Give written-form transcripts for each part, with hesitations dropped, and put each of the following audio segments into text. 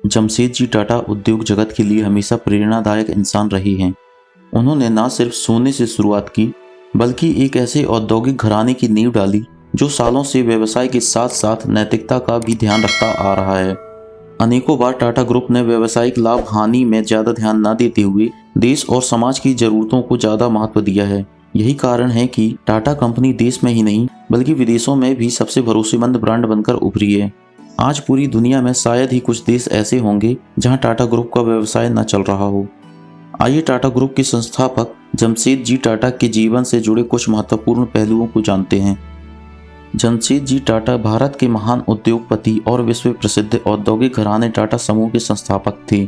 जमशेदजी टाटा उद्योग जगत के लिए हमेशा प्रेरणादायक इंसान रहे हैं। उन्होंने न सिर्फ सोने से शुरुआत की, बल्कि एक ऐसे औद्योगिक घराने की नींव डाली जो सालों से व्यवसाय के साथ साथ नैतिकता का भी ध्यान रखता आ रहा है। अनेकों बार टाटा ग्रुप ने व्यावसायिक लाभ हानि में ज़्यादा ध्यान न देते हुए देश और समाज की ज़रूरतों को ज़्यादा महत्व दिया है। यही कारण है कि टाटा कंपनी देश में ही नहीं बल्कि विदेशों में भी सबसे भरोसेमंद ब्रांड बनकर उभरी है। आज पूरी दुनिया में शायद ही कुछ देश ऐसे होंगे जहां टाटा ग्रुप का व्यवसाय न चल रहा हो। आइए टाटा ग्रुप के संस्थापक जमशेदजी टाटा के जीवन से जुड़े कुछ महत्वपूर्ण पहलुओं को जानते हैं। जमशेदजी टाटा भारत के महान उद्योगपति और विश्व प्रसिद्ध औद्योगिक घराने टाटा समूह के संस्थापक थे।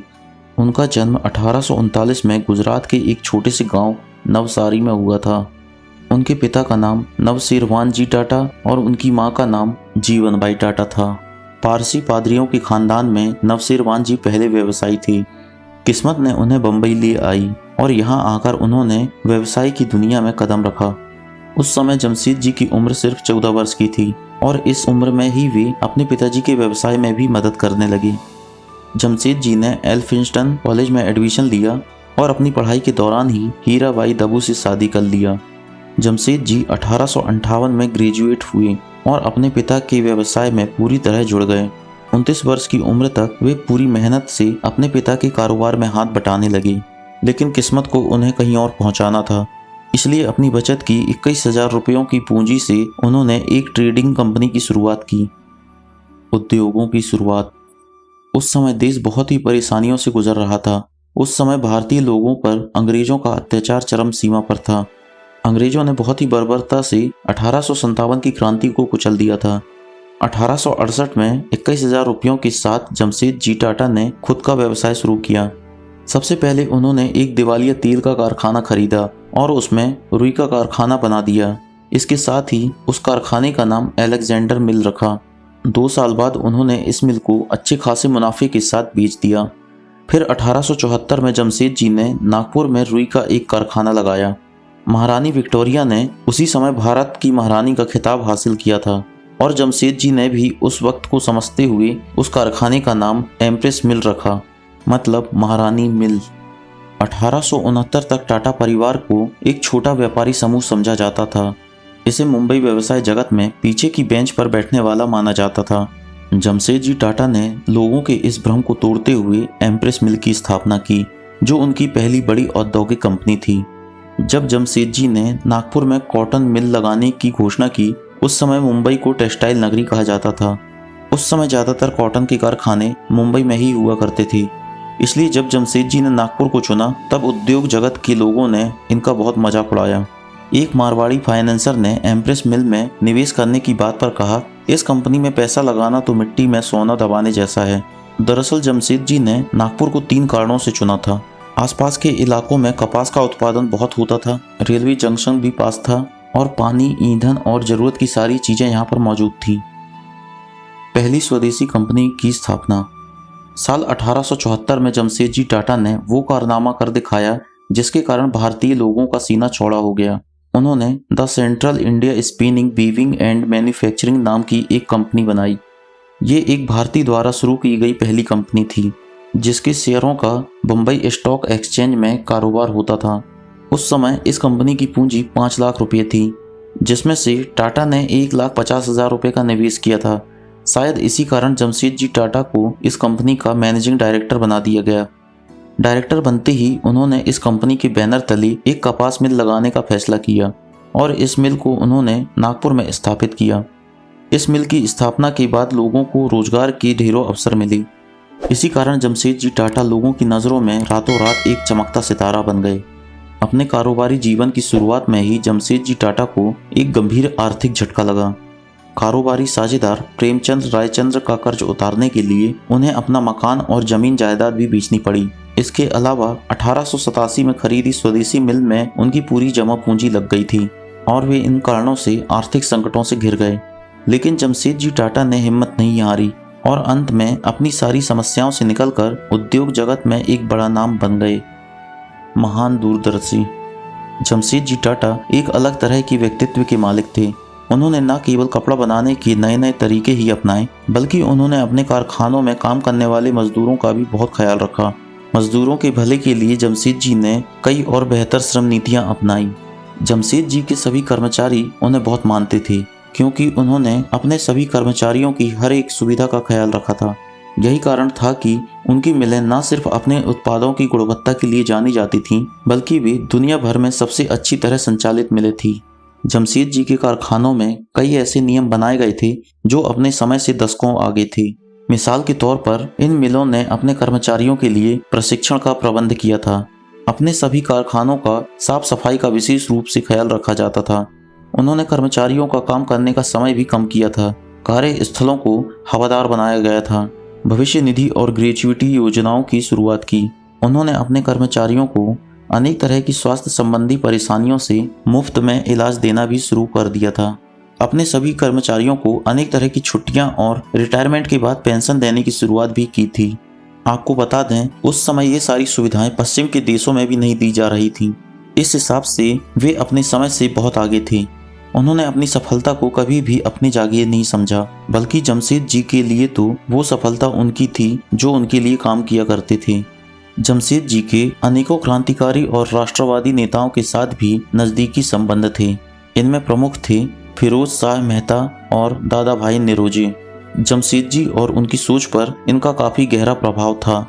उनका जन्म 1839 में गुजरात के एक छोटे से गांव नवसारी में हुआ था। उनके पिता का नाम नवशीरवानजी टाटा और उनकी मां का नाम जीवनबाई टाटा था। पारसी पादरियों के खानदान में नवशीरवानजी पहले व्यवसायी थे। किस्मत ने उन्हें बम्बई ले आई और यहाँ आकर उन्होंने व्यवसाय की दुनिया में कदम रखा। उस समय जमशेदजी की उम्र सिर्फ 14 वर्ष की थी और इस उम्र में ही वे अपने पिताजी के व्यवसाय में भी मदद करने लगे। जमशेदजी ने एल्फिंस्टन कॉलेज में एडमिशन लिया और अपनी पढ़ाई के दौरान ही हीराबाई दबू से शादी कर लिया। जमशेदजी 1858 में ग्रेजुएट हुए और अपने पिता के व्यवसाय में पूरी तरह जुड़ गए। 29 वर्ष की उम्र तक वे पूरी मेहनत से अपने पिता के कारोबार में हाथ बटाने लगे, लेकिन किस्मत को उन्हें कहीं और पहुंचाना था। इसलिए अपनी बचत की 21,000 रुपयों की पूंजी से उन्होंने एक ट्रेडिंग कंपनी की शुरुआत की। उद्योगों की शुरुआत। उस समय देश बहुत ही परेशानियों से गुजर रहा था। उस समय भारतीय लोगों पर अंग्रेजों का अत्याचार चरम सीमा पर था। अंग्रेजों ने बहुत ही बर्बरता से 1857 की क्रांति को कुचल दिया था। 1868 में 21,000 रुपयों के साथ जमशेदजी टाटा ने खुद का व्यवसाय शुरू किया। सबसे पहले उन्होंने एक दिवालिया तेल का कारखाना खरीदा और उसमें रुई का कारखाना बना दिया। इसके साथ ही उस कारखाने का नाम अलेक्जेंडर मिल रखा। 2 साल बाद उन्होंने इस मिल को अच्छे खासे मुनाफे के साथ बेच दिया। फिर 1874 में जमशेदजी ने नागपुर में रुई का एक कारखाना लगाया। महारानी विक्टोरिया ने उसी समय भारत की महारानी का खिताब हासिल किया था और जमशेदजी ने भी उस वक्त को समझते हुए उस कारखाने का नाम एम्प्रेस मिल रखा, मतलब महारानी मिल। 1869 तक टाटा परिवार को एक छोटा व्यापारी समूह समझा जाता था। इसे मुंबई व्यवसाय जगत में पीछे की बेंच पर बैठने वाला माना जाता था। जमशेदजी टाटा ने लोगों के इस भ्रम को तोड़ते हुए एम्प्रेस मिल की स्थापना की, जो उनकी पहली बड़ी औद्योगिक कंपनी थी। जब जमशेदजी ने नागपुर में कॉटन मिल लगाने की घोषणा की, उस समय मुंबई को टेक्सटाइल नगरी कहा जाता था। उस समय ज़्यादातर कॉटन के कारखाने मुंबई में ही हुआ करते थे। इसलिए जब जमशेदजी ने नागपुर को चुना, तब उद्योग जगत के लोगों ने इनका बहुत मजाक उड़ाया। एक मारवाड़ी फाइनेंसर ने एम्प्रेस मिल में निवेश करने की बात पर कहा, इस कंपनी में पैसा लगाना तो मिट्टी में सोना दबाने जैसा है। दरअसल जमशेदजी ने नागपुर को 3 कारणों से चुना था। आसपास के इलाकों में कपास का उत्पादन बहुत होता था, रेलवे जंक्शन भी पास था और पानी, ईंधन और ज़रूरत की सारी चीज़ें यहाँ पर मौजूद थी। पहली स्वदेशी कंपनी की स्थापना। साल 1874 में जमशेदजी टाटा ने वो कारनामा कर दिखाया जिसके कारण भारतीय लोगों का सीना चौड़ा हो गया। उन्होंने the central India spinning, weaving and manufacturing नाम की एक कंपनी बनाई। ये एक भारतीय द्वारा शुरू की गई पहली कंपनी थी जिसके शेयरों का बम्बई स्टॉक एक्सचेंज में कारोबार होता था। उस समय इस कंपनी की पूंजी 5 लाख रुपये थी, जिसमें से टाटा ने 1,50,000 रुपये का निवेश किया था। शायद इसी कारण जमशेदजी टाटा को इस कंपनी का मैनेजिंग डायरेक्टर बना दिया गया। डायरेक्टर बनते ही उन्होंने इस कंपनी के बैनर तले एक कपास मिल लगाने का फैसला किया और इस मिल को उन्होंने नागपुर में स्थापित किया। इस मिल की स्थापना के बाद लोगों को रोजगार के ढेरों अवसर मिले। इसी कारण जमशेदजी टाटा लोगों की नज़रों में रातों रात एक चमकता सितारा बन गए। अपने कारोबारी जीवन की शुरुआत में ही जमशेदजी टाटा को एक गंभीर आर्थिक झटका लगा। कारोबारी साझेदार प्रेमचंद रायचंद्र का कर्ज उतारने के लिए उन्हें अपना मकान और जमीन जायदाद भी बेचनी पड़ी। इसके अलावा 1887 में खरीदी स्वदेशी मिल में उनकी पूरी जमा पूंजी लग गई थी और वे इन कारणों से आर्थिक संकटों से घिर गए। लेकिन जमशेदजी टाटा ने हिम्मत नहीं हारी और अंत में अपनी सारी समस्याओं से निकलकर उद्योग जगत में एक बड़ा नाम बन गए। महान दूरदर्शी। जमशेदजी टाटा एक अलग तरह के व्यक्तित्व के मालिक थे। उन्होंने न केवल कपड़ा बनाने के नए नए तरीके ही अपनाए, बल्कि उन्होंने अपने कारखानों में काम करने वाले मजदूरों का भी बहुत ख्याल रखा। मजदूरों के भले के लिए जमशेदजी ने कई और बेहतर श्रम नीतियां अपनाई। जमशेदजी के सभी कर्मचारी उन्हें बहुत मानते थे, क्योंकि उन्होंने अपने सभी कर्मचारियों की हर एक सुविधा का ख्याल रखा था। यही कारण था कि उनकी मिलें न सिर्फ अपने उत्पादों की गुणवत्ता के लिए जानी जाती थीं, बल्कि वे दुनिया भर में सबसे अच्छी तरह संचालित मिलें थी। जमशेदजी के कारखानों में कई ऐसे नियम बनाए गए थे जो अपने समय से दशकों आगे थे। मिसाल के तौर पर इन मिलों ने अपने कर्मचारियों के लिए प्रशिक्षण का प्रबंध किया था। अपने सभी कारखानों का साफ सफाई का विशेष रूप से ख्याल रखा जाता था। उन्होंने कर्मचारियों का काम करने का समय भी कम किया था। कार्यस्थलों को हवादार बनाया गया था। भविष्य निधि और ग्रेच्युइटी योजनाओं की शुरुआत की। उन्होंने अपने कर्मचारियों को अनेक तरह की स्वास्थ्य संबंधी परेशानियों से मुफ्त में इलाज देना भी शुरू कर दिया था। अपने सभी कर्मचारियों को अनेक तरह की छुट्टियां और रिटायरमेंट के बाद पेंशन देने की शुरुआत भी की थी। आपको बता दें, उस समय ये सारी सुविधाएं पश्चिम के देशों में भी नहीं दी जा रही थीं। इस हिसाब से वे अपने समय से बहुत आगे थे। उन्होंने अपनी सफलता को कभी भी अपनी जागीर नहीं समझा, बल्कि जमशेदजी के लिए तो वो सफलता उनकी थी जो उनके लिए काम किया करते थे। जमशेदजी के अनेकों क्रांतिकारी और राष्ट्रवादी नेताओं के साथ भी नज़दीकी संबंध थे। इनमें प्रमुख थे फिरोज शाह मेहता और दादा भाई निरोजे। जमशेदजी और उनकी सोच पर इनका काफ़ी गहरा प्रभाव था।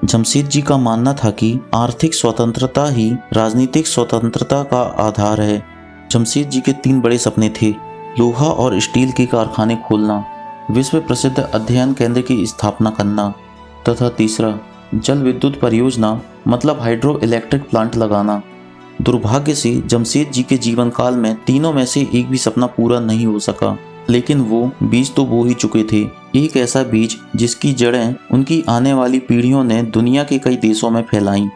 जमशेदजी का मानना था कि आर्थिक स्वतंत्रता ही राजनीतिक स्वतंत्रता का आधार है। जमशेदजी के 3 बड़े सपने थे: लोहा और स्टील के कारखाने खोलना, विश्व प्रसिद्ध अध्ययन केंद्र की स्थापना करना, तथा तीसरा जल विद्युत परियोजना मतलब हाइड्रो इलेक्ट्रिक प्लांट लगाना। दुर्भाग्य से जमशेदजी के जीवन काल में तीनों में से एक भी सपना पूरा नहीं हो सका, लेकिन वो बीज तो बो ही चुके थे। एक ऐसा बीज जिसकी जड़ें उनकी आने वाली पीढ़ियों ने दुनिया के कई देशों में फैलाईं।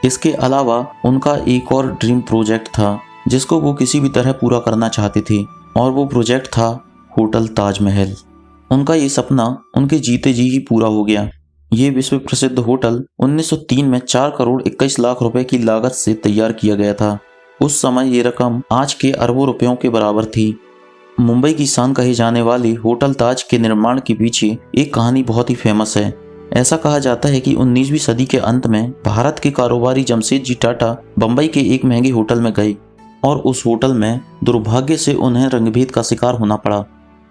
इसके अलावा उनका एक और ड्रीम प्रोजेक्ट था जिसको वो किसी भी तरह पूरा करना चाहते थे, और वो प्रोजेक्ट था होटल ताजमहल। उनका ये सपना उनके जीते जी ही पूरा हो गया। ये विश्व प्रसिद्ध होटल 1903 में 4 करोड़ 21 लाख रुपए की लागत से तैयार किया गया था। उस समय ये रकम आज के अरबों रुपयों के बराबर थी। मुंबई की शान कहे जाने वाले होटल ताज के निर्माण के पीछे एक कहानी बहुत ही फेमस है। ऐसा कहा जाता है कि 19वीं सदी के अंत में भारत के कारोबारी जमशेदजी टाटा बम्बई के एक महंगे होटल में गए, और उस होटल में दुर्भाग्य से उन्हें रंगभेद का शिकार होना पड़ा।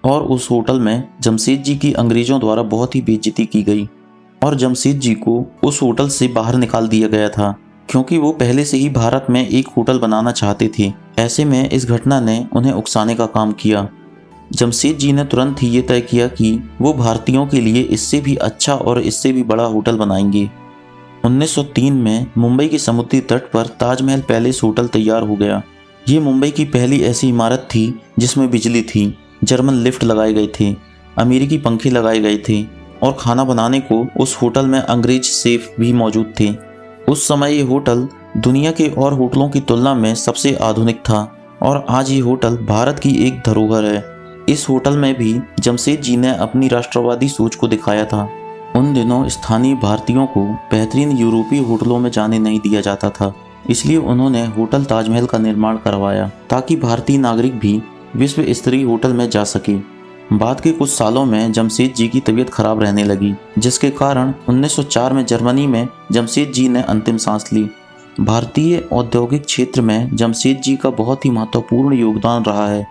और उस होटल में जमशेदजी की अंग्रेजों द्वारा बहुत ही बेइज्जती की गई, और जमशेदजी को उस होटल से बाहर निकाल दिया गया था, क्योंकि वो पहले से ही भारत में एक होटल बनाना चाहते थे। ऐसे में इस घटना ने उन्हें उकसाने का काम किया। जमशेदजी ने तुरंत ही ये तय किया कि वो भारतीयों के लिए इससे भी अच्छा और इससे भी बड़ा होटल बनाएंगे। 1903 में मुंबई के समुद्री तट पर ताजमहल पैलेस होटल तैयार हो गया। ये मुंबई की पहली ऐसी इमारत थी जिसमें बिजली थी, जर्मन लिफ्ट लगाए गए थे, अमेरिकी पंखे लगाए गए थे, और खाना बनाने को उस होटल में अंग्रेज शेफ भी मौजूद थे। उस समय ये होटल दुनिया के और होटलों की तुलना में सबसे आधुनिक था, और आज ये होटल भारत की एक धरोहर है। इस होटल में भी जमशेदजी ने अपनी राष्ट्रवादी सोच को दिखाया था। उन दिनों स्थानीय भारतीयों को बेहतरीन यूरोपीय होटलों में जाने नहीं दिया जाता था, इसलिए उन्होंने होटल ताजमहल का निर्माण करवाया ताकि भारतीय नागरिक भी विश्व स्तरीय होटल में जा सके। बाद के कुछ सालों में जमशेदजी की तबीयत खराब रहने लगी, जिसके कारण 1904 में जर्मनी में जमशेदजी ने अंतिम सांस ली। भारतीय औद्योगिक क्षेत्र में जमशेदजी का बहुत ही महत्वपूर्ण योगदान रहा है।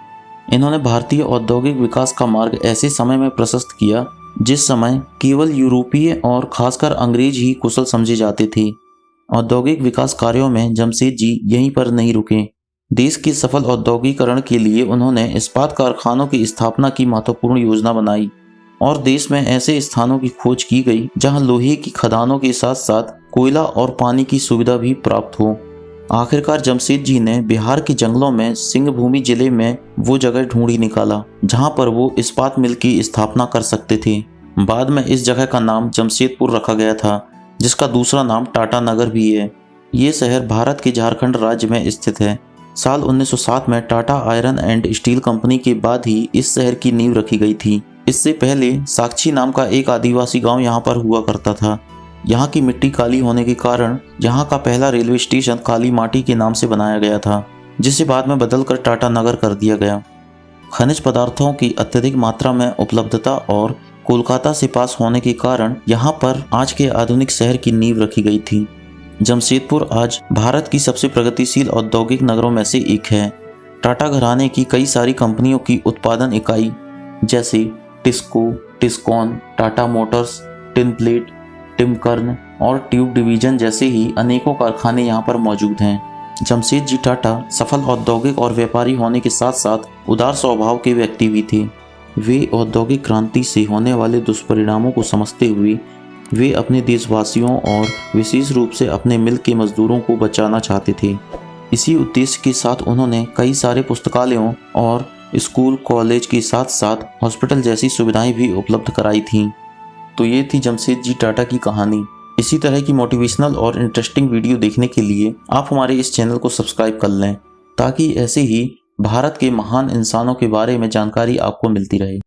इन्होंने भारतीय औद्योगिक विकास का मार्ग ऐसे समय में प्रशस्त किया जिस समय केवल यूरोपीय और खासकर अंग्रेज ही कुशल समझे जाते थे। औद्योगिक विकास कार्यों में जमशेदजी यहीं पर नहीं रुके। देश के सफल औद्योगिकरण के लिए उन्होंने इस्पात कारखानों की स्थापना की महत्वपूर्ण योजना बनाई, और देश में ऐसे स्थानों की खोज की गई जहां लोहे की खदानों के साथ साथ कोयला और पानी की सुविधा भी प्राप्त हो। आखिरकार जमशेदजी ने बिहार के जंगलों में सिंहभूमि जिले में वो जगह ढूंढी निकाला जहां पर वो इस्पात मिल की स्थापना कर सकते थे। बाद में इस जगह का नाम जमशेदपुर रखा गया था, जिसका दूसरा नाम टाटा नगर भी है। ये शहर भारत के झारखंड राज्य में स्थित है। साल 1907 में Tata iron and steel company के बाद ही इस शहर की नींव रखी गई थी। इससे पहले साक्षी नाम का एक आदिवासी गांव यहाँ पर हुआ करता था। यहाँ की मिट्टी काली होने के कारण यहाँ का पहला रेलवे स्टेशन काली माटी के नाम से बनाया गया था, जिसे बाद में बदलकर टाटा नगर कर दिया गया। खनिज पदार्थों की अत्यधिक मात्रा में उपलब्धता और कोलकाता से पास होने के कारण यहाँ पर आज के आधुनिक शहर की नींव रखी गई थी। जमशेदपुर आज भारत की सबसे प्रगतिशील औद्योगिक नगरों में से एक है। टाटा घराने की कई सारी कंपनियों की उत्पादन इकाई जैसे टिस्को, टिस्कॉन, टाटा मोटर्स, टिनप्लेट, टिमकर्न और ट्यूब डिवीजन जैसे ही अनेकों कारखाने यहाँ पर मौजूद हैं। जमशेद जी टाटा सफल औद्योगिक और व्यापारी होने के साथ साथ उदार स्वभाव के व्यक्ति भी थे। वे औद्योगिक क्रांति से होने वाले दुष्परिणामों को समझते हुए वे अपने देशवासियों और विशेष रूप से अपने मिल के मजदूरों को बचाना चाहते थे। इसी उद्देश्य के साथ उन्होंने कई सारे पुस्तकालयों और स्कूल, कॉलेज के साथ साथ हॉस्पिटल जैसी सुविधाएं भी उपलब्ध कराई थीं। तो ये थी जमशेद जी टाटा की कहानी। इसी तरह की मोटिवेशनल और इंटरेस्टिंग वीडियो देखने के लिए आप हमारे इस चैनल को सब्सक्राइब कर लें, ताकि ऐसे ही भारत के महान इंसानों के बारे में जानकारी आपको मिलती रहे।